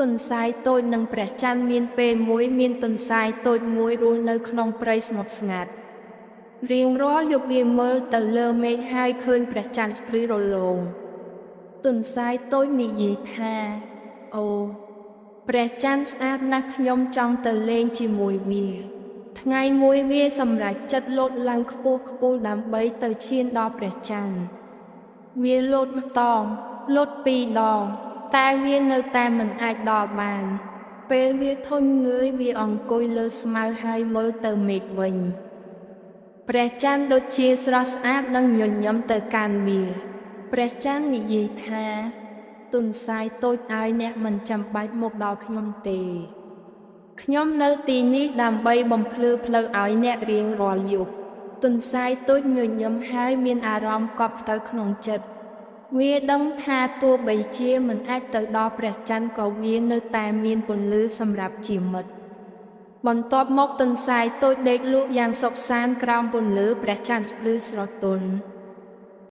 ទុនសាយតូចនិងព្រះច័ន្ទមានពេលមួយមានទុនសាយតូចមួយរស់នៅក្នុងព្រៃស្ងប់ស្ងាត់រៀងរាល់យប់វាមើលទៅលើមេឃហើយឃើញព្រះច័ន្ទព្រិះរលោងទុនសាយតូចនិយាយថាអូព្រះច័ន្ទស្អាតណាស់ខ្ញុំចង់ទៅលេងជាមួយវាថ្ងៃមួយវាសម្រេចចិត្តលោតឡើងខ្ពស់ខ្ពស់ដើម្បីទៅឈានដល់ព្រះច័ន្ទវាលោតម្តងលោតពីរដងតែវានៅតែមិនអាចដល់បានពេលវាធុញងើយវាអង្គុយលើស្មៅហើយមើលទៅមេឃវិញព្រះច័ន្ទដូចជាស្រស់ស្អាតនិងញញឹមទៅកាន់វាព្រះច័ន្ទនិយាយថាទុនសាយតូចឲ្យអ្នកមិនចាំបាច់មកដល់ខ្ញុំទេខ្ញុំនៅទីនេះដើម្បីបំភ្លឺផ្លូវឲ្យអ្នករៀងរាល់យប់ទុនសាយតូចញញឹមហើយមានអារម្មណ៍កប់ទៅក្នុងចិត្តវាដឹងថាទោះបីជាមិនអាចទៅដល់ព្រះច័ន្ទក៏វានៅតែមានពន្លឺសម្រាប់ជាមិត្តបន្ទាប់មកទុនសាយតូចដេកលក់យ៉ាងសុខសាន្តក្រោមពន្លឺព្រះច័ន្ទភ្លឺស្រទន់